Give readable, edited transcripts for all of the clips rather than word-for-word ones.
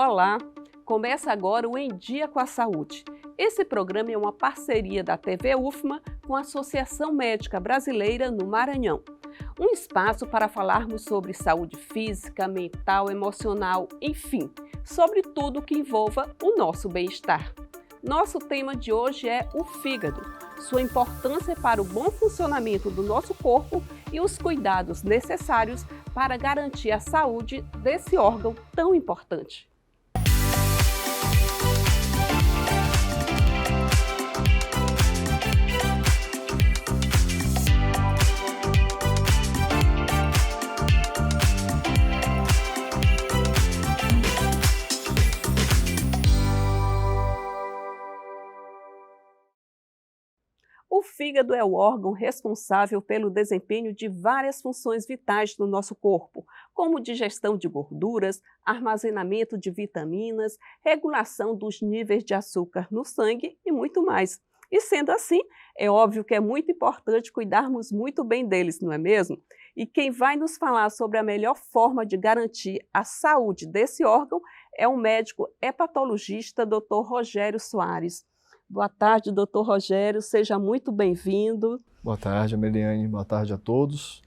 Olá! Começa agora o Em Dia com a Saúde. Esse programa é uma parceria da TV UFMA com a Associação Médica Brasileira no Maranhão. Um espaço para falarmos sobre saúde física, mental, emocional, enfim, sobre tudo que envolva o nosso bem-estar. Nosso tema de hoje é o fígado, sua importância para o bom funcionamento do nosso corpo e os cuidados necessários para garantir a saúde desse órgão tão importante. O fígado é o órgão responsável pelo desempenho de várias funções vitais no nosso corpo, como digestão de gorduras, armazenamento de vitaminas, regulação dos níveis de açúcar no sangue e muito mais. E sendo assim, é óbvio que é muito importante cuidarmos muito bem deles, não é mesmo? E quem vai nos falar sobre a melhor forma de garantir a saúde desse órgão é o médico hepatologista Dr. Rogério Soares. Boa tarde, doutor Rogério, seja muito bem-vindo. Boa tarde, Ameliane, boa tarde a todos.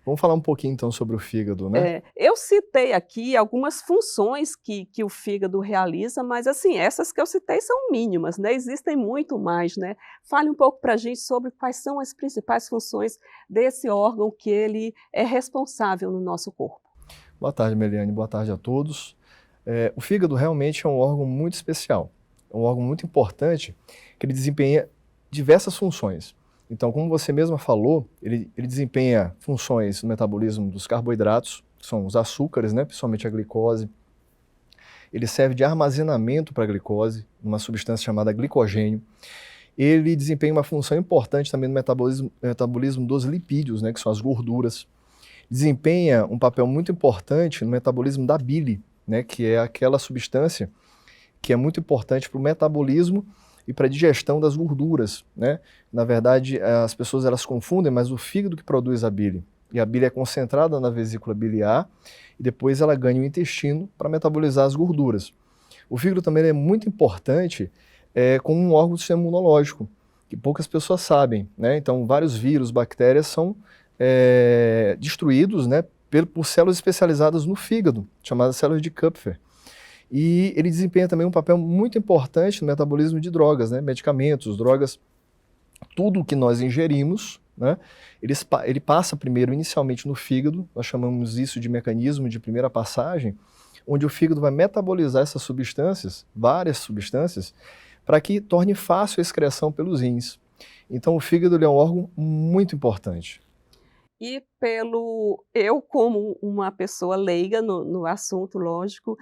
Vamos falar um pouquinho então sobre o fígado, né? Eu citei aqui algumas funções que o fígado realiza, mas assim, essas que eu citei são mínimas, né? Existem muito mais, né? Fale um pouco para a gente sobre quais são as principais funções desse órgão que ele é responsável no nosso corpo. Boa tarde, Ameliane, boa tarde a todos. O fígado realmente é um órgão muito especial. É um órgão muito importante que ele desempenha diversas funções. Então, como você mesma falou, ele desempenha funções no metabolismo dos carboidratos, que são os açúcares, né, principalmente a glicose. Ele serve de armazenamento para a glicose, uma substância chamada glicogênio. Ele desempenha uma função importante também no metabolismo dos lipídios, né, que são as gorduras. Desempenha um papel muito importante no metabolismo da bile, né, que é aquela substância que é muito importante para o metabolismo e para a digestão das gorduras, né? Na verdade, as pessoas elas confundem, mas o fígado que produz a bile. E a bile é concentrada na vesícula biliar e depois ela ganha o intestino para metabolizar as gorduras. O fígado também é muito importante como um órgão do sistema imunológico, que poucas pessoas sabem, né? Então, vários vírus, bactérias são destruídos, né, por células especializadas no fígado, chamadas células de Kupffer. E ele desempenha também um papel muito importante no metabolismo de drogas, né? Medicamentos, drogas, tudo que nós ingerimos, né? Ele passa primeiro inicialmente no fígado, nós chamamos isso de mecanismo de primeira passagem, onde o fígado vai metabolizar essas substâncias, várias substâncias, para que torne fácil a excreção pelos rins. Então o fígado ele é um órgão muito importante. E eu como uma pessoa leiga no assunto, lógico,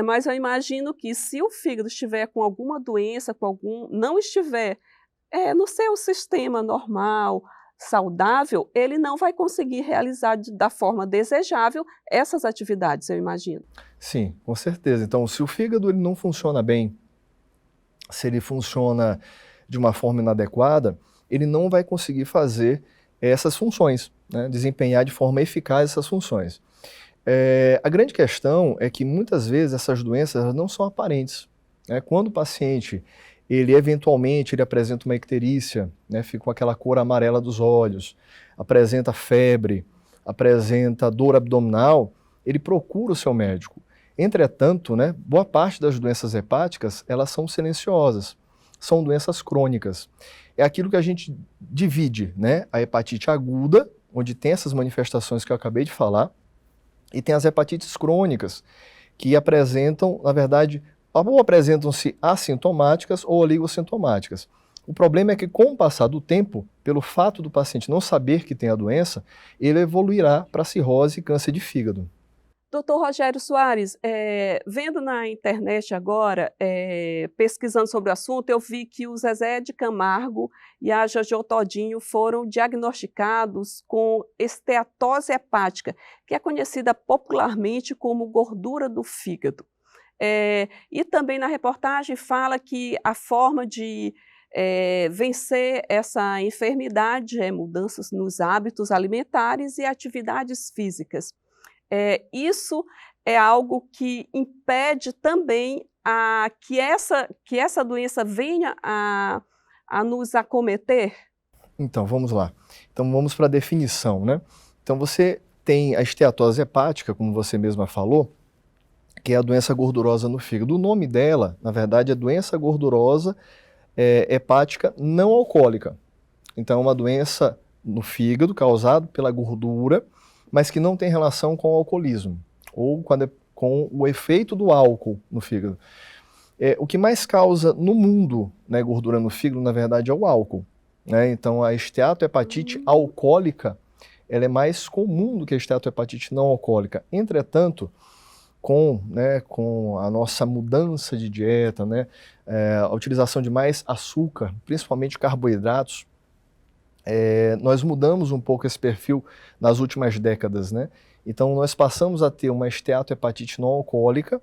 mas eu imagino que se o fígado estiver com alguma doença, não estiver no seu sistema normal, saudável, ele não vai conseguir realizar da forma desejável essas atividades, eu imagino. Sim, com certeza. Então, se o fígado ele não funciona bem, se ele funciona de uma forma inadequada, ele não vai conseguir fazer essas funções, né? Desempenhar de forma eficaz essas funções. A grande questão é que muitas vezes essas doenças não são aparentes, né? Quando o paciente ele eventualmente apresenta uma icterícia, né? Fica com aquela cor amarela dos olhos, apresenta febre, apresenta dor abdominal, ele procura o seu médico. Entretanto, né, boa parte das doenças hepáticas elas são silenciosas, são doenças crônicas. É aquilo que a gente divide, né? A hepatite aguda, onde tem essas manifestações que eu acabei de falar, e tem as hepatites crônicas, que apresentam, na verdade, ou apresentam-se assintomáticas ou oligossintomáticas. O problema é que, com o passar do tempo, pelo fato do paciente não saber que tem a doença, ele evoluirá para cirrose e câncer de fígado. Doutor Rogério Soares, vendo na internet agora, pesquisando sobre o assunto, eu vi que o Zezé de Camargo e a Jojo Todinho foram diagnosticados com esteatose hepática, que é conhecida popularmente como gordura do fígado. E também na reportagem fala que a forma de vencer essa enfermidade é mudanças nos hábitos alimentares e atividades físicas. Isso é algo que impede também que essa doença venha a nos acometer? Então, vamos lá. Então, vamos para a definição, né? Então, você tem a esteatose hepática, como você mesma falou, que é a doença gordurosa no fígado. O nome dela, na verdade, é doença gordurosa hepática não alcoólica. Então, é uma doença no fígado causada pela gordura, mas que não tem relação com o alcoolismo, ou com o efeito do álcool no fígado. O que mais causa no mundo, né, gordura no fígado, na verdade, é o álcool. Né? Então, a esteatohepatite alcoólica ela é mais comum do que a esteatohepatite não alcoólica. Entretanto, com a nossa mudança de dieta, né, a utilização de mais açúcar, principalmente carboidratos, nós mudamos um pouco esse perfil nas últimas décadas. Né? Então, nós passamos a ter uma esteatohepatite não alcoólica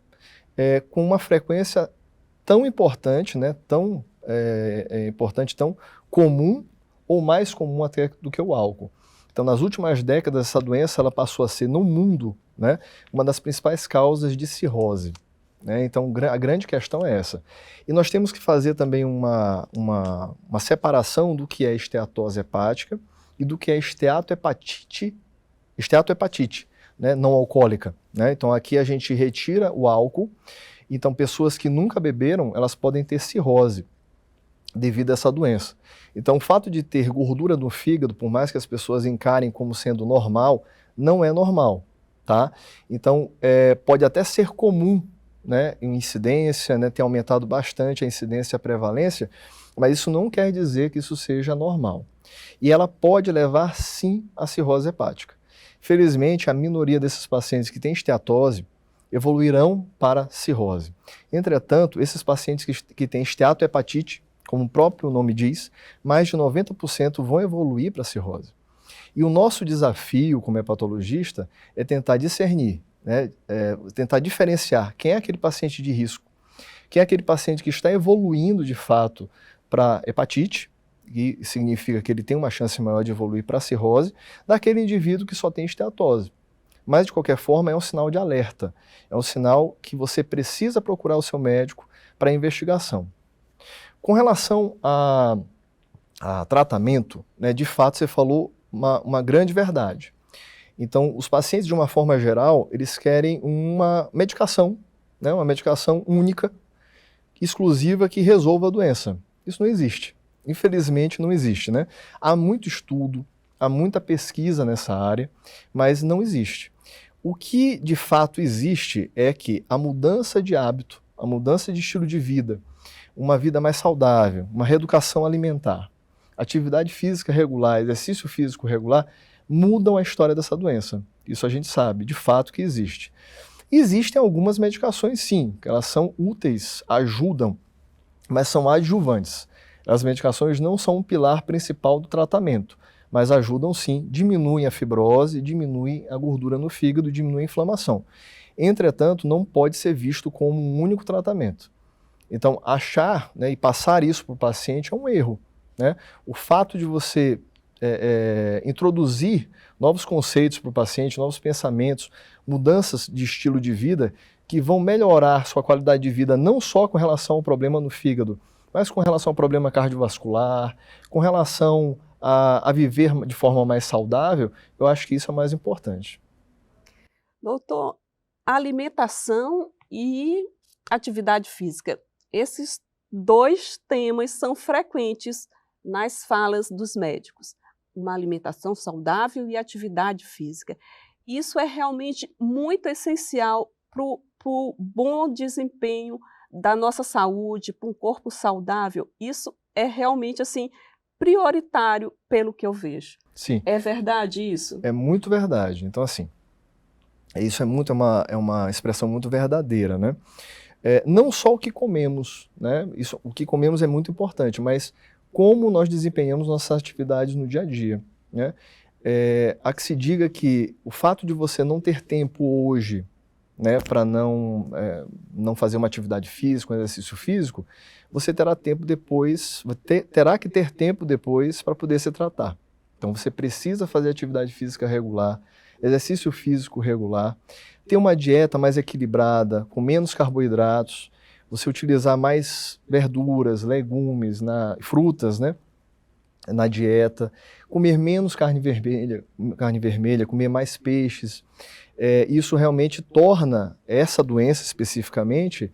com uma frequência tão importante, né, tão importante, tão comum ou mais comum até do que o álcool. Então, nas últimas décadas, essa doença ela passou a ser, no mundo, né, uma das principais causas de cirrose. Né? Então, a grande questão é essa. E nós temos que fazer também uma separação do que é esteatose hepática e do que é esteatohepatite, né, não alcoólica. Né? Então, aqui a gente retira o álcool. Então, pessoas que nunca beberam, elas podem ter cirrose devido a essa doença. Então, o fato de ter gordura no fígado, por mais que as pessoas encarem como sendo normal, não é normal, tá? Então, pode até ser comum, né, em incidência, né, ter aumentado bastante a incidência e a prevalência, mas isso não quer dizer que isso seja normal. E ela pode levar, sim, à cirrose hepática. Felizmente, a minoria desses pacientes que têm esteatose evoluirão para cirrose. Entretanto, esses pacientes que têm esteatohepatite, como o próprio nome diz, mais de 90% vão evoluir para cirrose. E o nosso desafio como hepatologista é tentar discernir, né, tentar diferenciar quem é aquele paciente de risco, quem é aquele paciente que está evoluindo de fato para hepatite, que significa que ele tem uma chance maior de evoluir para cirrose, daquele indivíduo que só tem esteatose. Mas, de qualquer forma, é um sinal de alerta, é um sinal que você precisa procurar o seu médico para investigação. Com relação a tratamento, né, de fato você falou uma grande verdade. Então, os pacientes, de uma forma geral, eles querem uma medicação, né, uma medicação única, exclusiva, que resolva a doença. Isso não existe. Infelizmente, não existe. Né? Há muito estudo, há muita pesquisa nessa área, mas não existe. O que, de fato, existe é que a mudança de hábito, a mudança de estilo de vida, uma vida mais saudável, uma reeducação alimentar, atividade física regular, exercício físico regular, mudam a história dessa doença. Isso a gente sabe, de fato, que existe. Existem algumas medicações, sim, que elas são úteis, ajudam, mas são adjuvantes. As medicações não são um pilar principal do tratamento, mas ajudam sim, diminuem a fibrose, diminuem a gordura no fígado, diminuem a inflamação. Entretanto, não pode ser visto como um único tratamento. Então, achar, né, e passar isso para o paciente é um erro. Né? O fato de você introduzir novos conceitos para o paciente, novos pensamentos, mudanças de estilo de vida que vão melhorar sua qualidade de vida não só com relação ao problema no fígado, mas com relação ao problema cardiovascular, com relação a viver de forma mais saudável, eu acho que isso é mais importante. Doutor, alimentação e atividade física. Esses dois temas são frequentes nas falas dos médicos. Uma alimentação saudável e atividade física. Isso é realmente muito essencial para o bom desempenho da nossa saúde, para um corpo saudável. Isso é realmente assim prioritário pelo que eu vejo. Sim. É verdade isso? É muito verdade. Então, assim, isso é uma expressão muito verdadeira, né? Não só o que comemos, né? O que comemos é muito importante, mas como nós desempenhamos nossas atividades no dia a dia, né? Há que se diga que o fato de você não ter tempo hoje, né, para não fazer uma atividade física, um exercício físico, você terá tempo depois, terá que ter tempo depois para poder se tratar. Então você precisa fazer atividade física regular, exercício físico regular, ter uma dieta mais equilibrada, com menos carboidratos, você utilizar mais verduras, legumes, frutas, né, na dieta, comer menos carne vermelha, comer mais peixes. Isso realmente torna essa doença especificamente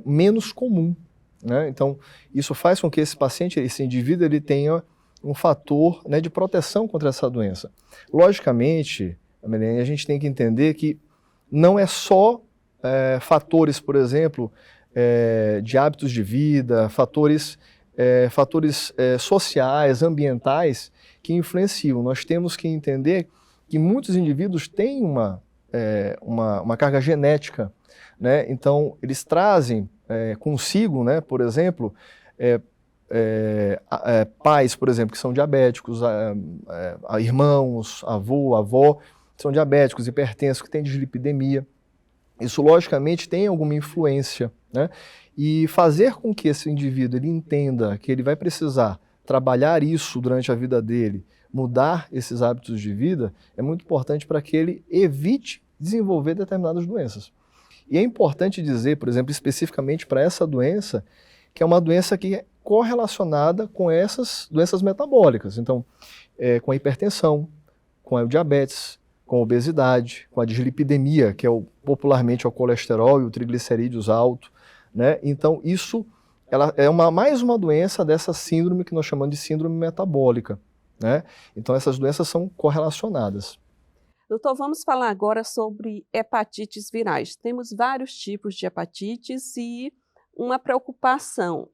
menos comum, né? Então, isso faz com que esse paciente, esse indivíduo, ele tenha um fator, né, de proteção contra essa doença. Logicamente, a gente tem que entender que não é só fatores, por exemplo, de hábitos de vida, fatores sociais, ambientais, que influenciam. Nós temos que entender que muitos indivíduos têm uma carga genética, né? Então, eles trazem consigo, né, por exemplo, pais, por exemplo, que são diabéticos, irmãos, avô, avó, que são diabéticos, hipertensos, que têm dislipidemia. Isso, logicamente, tem alguma influência, né? E fazer com que esse indivíduo ele entenda que ele vai precisar trabalhar isso durante a vida dele, mudar esses hábitos de vida, é muito importante para que ele evite desenvolver determinadas doenças. E é importante dizer, por exemplo, especificamente para essa doença, que é uma doença que é correlacionada com essas doenças metabólicas. Então, com a hipertensão, com a diabetes, com a obesidade, com a dislipidemia, que é popularmente o colesterol e o triglicerídeos alto, né? Então, ela é mais uma doença dessa síndrome que nós chamamos de síndrome metabólica, né? Então, essas doenças são correlacionadas. Doutor, vamos falar agora sobre hepatites virais. Temos vários tipos de hepatites e uma preocupação.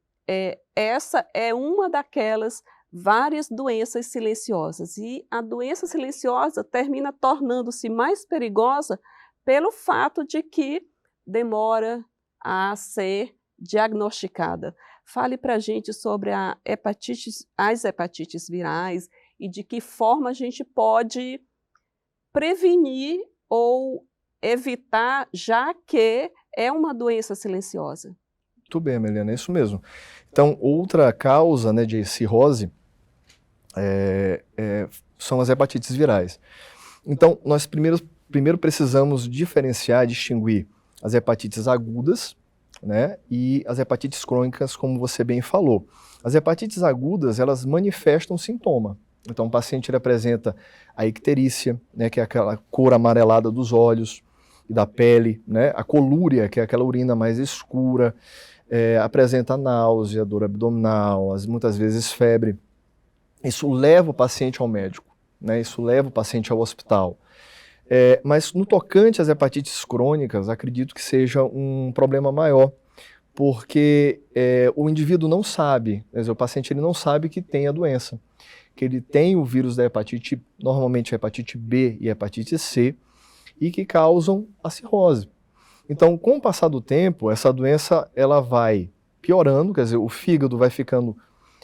Essa é uma daquelas várias doenças silenciosas. E a doença silenciosa termina tornando-se mais perigosa pelo fato de que demora a ser diagnosticada. Fale para a gente sobre as hepatites virais e de que forma a gente pode prevenir ou evitar, já que é uma doença silenciosa. Muito bem, Melena, é isso mesmo. Então, outra causa, né, de cirrose são as hepatites virais. Então, nós primeiro precisamos diferenciar, distinguir as hepatites agudas, né, e as hepatites crônicas, como você bem falou. As hepatites agudas, elas manifestam sintoma. Então, o paciente ele apresenta a icterícia, né, que é aquela cor amarelada dos olhos e da pele, né, a colúria, que é aquela urina mais escura, apresenta náusea, dor abdominal, muitas vezes febre. Isso leva o paciente ao médico, né, isso leva o paciente ao hospital. Mas no tocante às hepatites crônicas, acredito que seja um problema maior, porque o indivíduo não sabe, quer dizer, o paciente ele não sabe que tem a doença, que ele tem o vírus da hepatite, normalmente a hepatite B e a hepatite C, e que causam a cirrose. Então, com o passar do tempo, essa doença ela vai piorando, quer dizer, o fígado vai ficando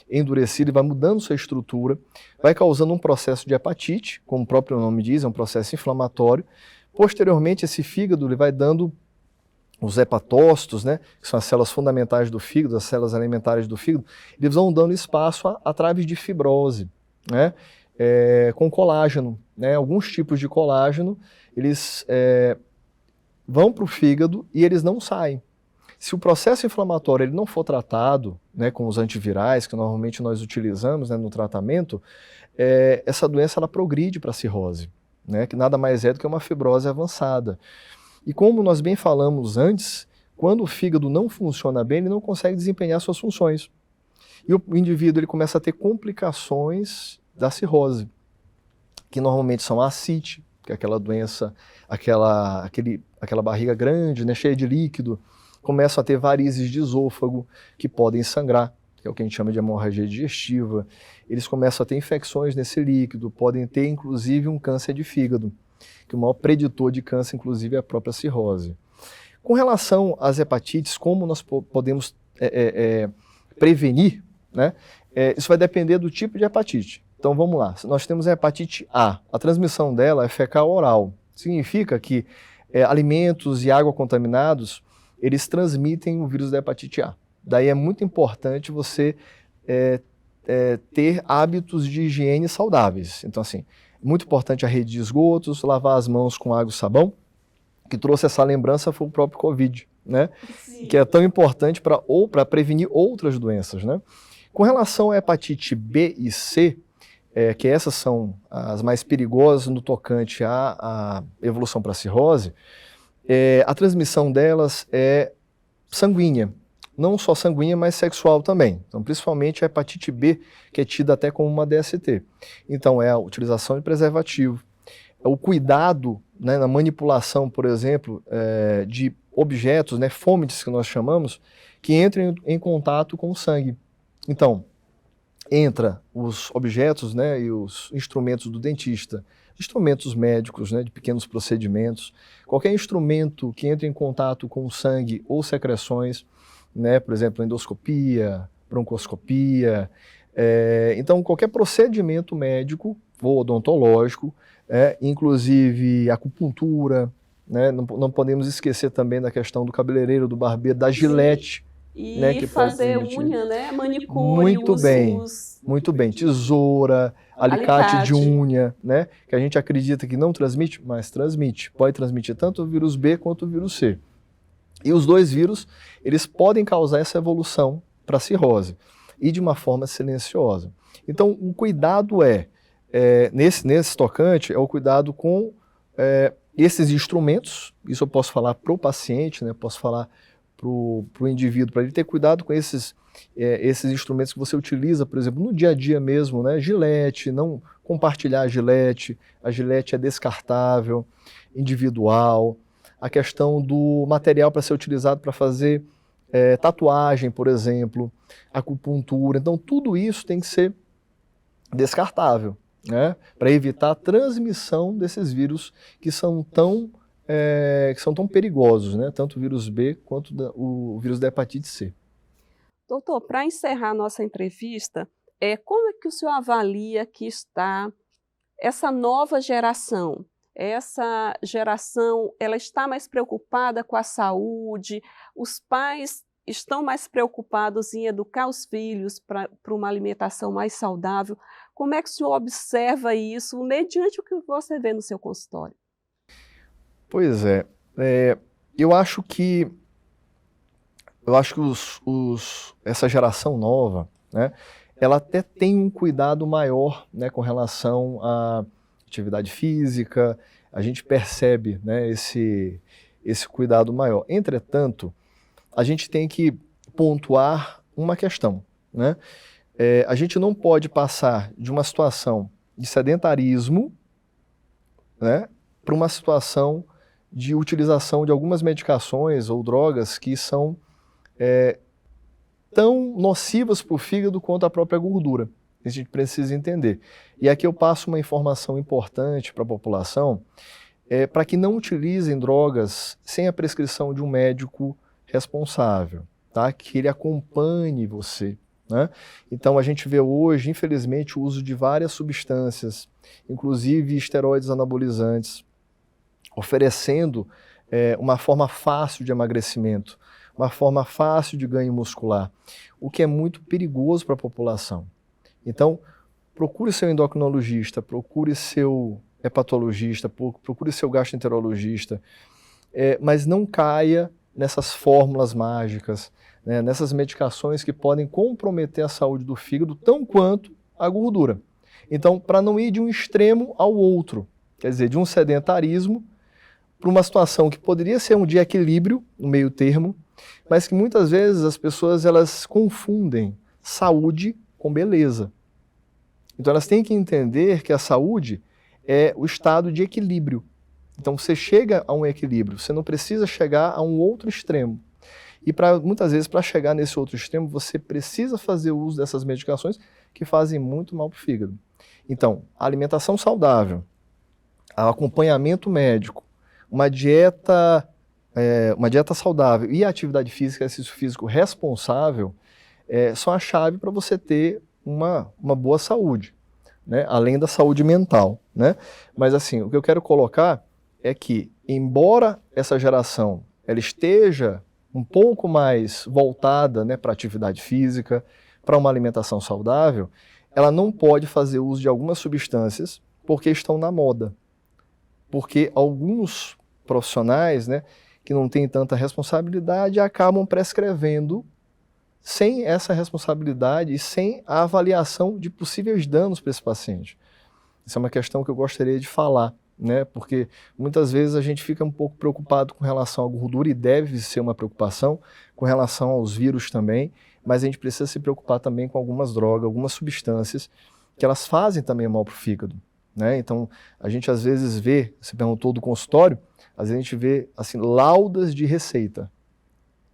endurecido e vai mudando sua estrutura, vai causando um processo de hepatite, como o próprio nome diz, é um processo inflamatório. Posteriormente, esse fígado ele vai dando os hepatócitos, né, que são as células fundamentais do fígado, as células alimentares do fígado, eles vão dando espaço a través de fibrose, né, com colágeno, né, alguns tipos de colágeno, eles vão para o fígado e eles não saem. Se o processo inflamatório ele não for tratado, né, com os antivirais, que normalmente nós utilizamos, né, no tratamento, essa doença ela progride para a cirrose, né, que nada mais é do que uma fibrose avançada. E como nós bem falamos antes, quando o fígado não funciona bem, ele não consegue desempenhar suas funções. E o indivíduo ele começa a ter complicações da cirrose, que normalmente são a ascite, que é aquela doença, aquela barriga grande, né, cheia de líquido, começam a ter varizes de esôfago, que podem sangrar, que é o que a gente chama de hemorragia digestiva. Eles começam a ter infecções nesse líquido, podem ter inclusive um câncer de fígado, que o maior preditor de câncer, inclusive, é a própria cirrose. Com relação às hepatites, como nós podemos prevenir, né? Isso vai depender do tipo de hepatite. Então vamos lá, nós temos a hepatite A, a transmissão dela é fecal-oral. Significa que alimentos e água contaminados, eles transmitem o vírus da hepatite A. Daí é muito importante você ter hábitos de higiene saudáveis. Então assim, Muito importante a rede de esgotos, lavar as mãos com água e sabão. Que trouxe essa lembrança foi o próprio Covid, né? Sim. Que é tão importante para prevenir outras doenças, né? Com relação à hepatite B e C, que essas são as mais perigosas no tocante à evolução para a cirrose, a transmissão delas é sanguínea. Não só sanguínea, mas sexual também. Então, principalmente a hepatite B, que é tida até como uma DST. Então, é a utilização de preservativo, é o cuidado, né, na manipulação, por exemplo, de objetos, né, fomites que nós chamamos, que entram em contato com o sangue. Então, entra os objetos, né, e os instrumentos do dentista, instrumentos médicos, né, de pequenos procedimentos, qualquer instrumento que entre em contato com o sangue ou secreções, né, por exemplo, endoscopia, broncoscopia, então qualquer procedimento médico ou odontológico, inclusive acupuntura, né, não podemos esquecer também da questão do cabeleireiro, do barbeiro, da gilete. E né, que fazer pode unha, né? Manicure, muito bem, muito bem. Tesoura, alicate de unha, né? Que a gente acredita que não transmite, mas transmite. Pode transmitir tanto o vírus B quanto o vírus C. E os dois vírus, eles podem causar essa evolução para a cirrose, e de uma forma silenciosa. Então, o cuidado nesse tocante, é o cuidado com esses instrumentos. Isso eu posso falar para o paciente, né? Posso falar para o indivíduo, para ele ter cuidado com esses instrumentos que você utiliza, por exemplo, no dia a dia mesmo, né? Gilete, não compartilhar a gilete é descartável, individual. A questão do material para ser utilizado para fazer tatuagem, por exemplo, acupuntura. Então, tudo isso tem que ser descartável, né? Para evitar a transmissão desses vírus que são tão perigosos, né? Tanto o vírus B quanto o vírus da hepatite C. Doutor, para encerrar nossa entrevista, como é que o senhor avalia que está essa nova geração? Essa geração, ela está mais preocupada com a saúde, os pais estão mais preocupados em educar os filhos para uma alimentação mais saudável. Como é que o senhor observa isso, mediante o que você vê no seu consultório? Pois eu acho que essa geração nova, né, ela até tem um cuidado maior, né, com relação à atividade física. A gente percebe, né, esse cuidado maior. Entretanto, a gente tem que pontuar uma questão, né? A gente não pode passar de uma situação de sedentarismo, né, para uma situação de utilização de algumas medicações ou drogas que são tão nocivas para o fígado quanto a própria gordura. A gente precisa entender. E aqui eu passo uma informação importante para a população, para que não utilizem drogas sem a prescrição de um médico responsável, tá? Que ele acompanhe você, né? Então a gente vê hoje, infelizmente, o uso de várias substâncias, inclusive esteroides anabolizantes, oferecendo uma forma fácil de emagrecimento, uma forma fácil de ganho muscular, o que é muito perigoso para a população. Então, procure seu endocrinologista, procure seu hepatologista, procure seu gastroenterologista, mas não caia nessas fórmulas mágicas, né, nessas medicações que podem comprometer a saúde do fígado tão quanto a gordura. Então, para não ir de um extremo ao outro, quer dizer, de um sedentarismo para uma situação que poderia ser um de equilíbrio, no meio termo, mas que muitas vezes as pessoas elas confundem saúde com beleza. Então elas têm que entender que a saúde é o estado de equilíbrio. Então você chega a um equilíbrio, você não precisa chegar a um outro extremo. E muitas vezes para chegar nesse outro extremo você precisa fazer uso dessas medicações que fazem muito mal para o fígado. Então, a alimentação saudável, o acompanhamento médico, uma dieta saudável e a atividade física, exercício físico responsável, são a chave para você ter uma boa saúde, né? Além da saúde mental, né? Mas assim, o que eu quero colocar é que, embora essa geração ela esteja um pouco mais voltada, né, para a atividade física, para uma alimentação saudável, ela não pode fazer uso de algumas substâncias, porque estão na moda. Porque alguns profissionais, né, que não têm tanta responsabilidade acabam prescrevendo sem essa responsabilidade e sem a avaliação de possíveis danos para esse paciente. Isso é uma questão que eu gostaria de falar, né, porque muitas vezes a gente fica um pouco preocupado com relação à gordura e deve ser uma preocupação com relação aos vírus também, mas a gente precisa se preocupar também com algumas drogas, algumas substâncias que elas fazem também mal para o fígado. Né? Então, a gente às vezes vê, você perguntou do consultório, às vezes a gente vê assim, laudas de receita,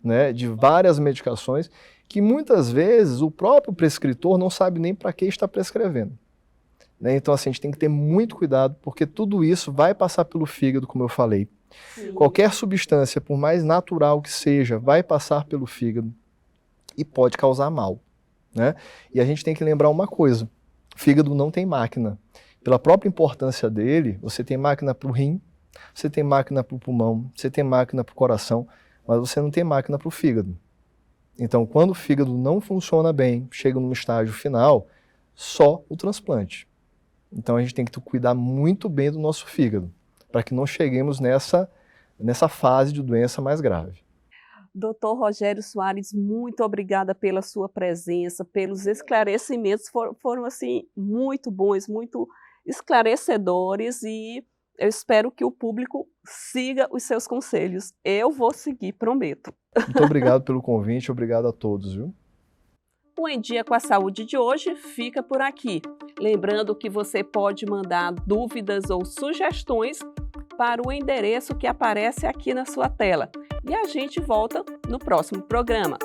né, de várias medicações, que muitas vezes o próprio prescritor não sabe nem para que está prescrevendo. Né? Então, assim, a gente tem que ter muito cuidado, porque tudo isso vai passar pelo fígado, como eu falei. Sim. Qualquer substância, por mais natural que seja, vai passar pelo fígado e pode causar mal. Né? E a gente tem que lembrar uma coisa, o fígado não tem máquina. Pela própria importância dele, você tem máquina para o rim, você tem máquina para o pulmão, você tem máquina para o coração, mas você não tem máquina para o fígado. Então, quando o fígado não funciona bem, chega num estágio final, só o transplante. Então, a gente tem que cuidar muito bem do nosso fígado, para que não cheguemos nessa fase de doença mais grave. Dr. Rogério Soares, muito obrigada pela sua presença, pelos esclarecimentos, foram assim, muito bons, muito esclarecedores e eu espero que o público siga os seus conselhos. Eu vou seguir, prometo. Muito obrigado pelo convite, obrigado a todos, viu? O Em Dia com a Saúde de hoje fica por aqui. Lembrando que você pode mandar dúvidas ou sugestões para o endereço que aparece aqui na sua tela. E a gente volta no próximo programa.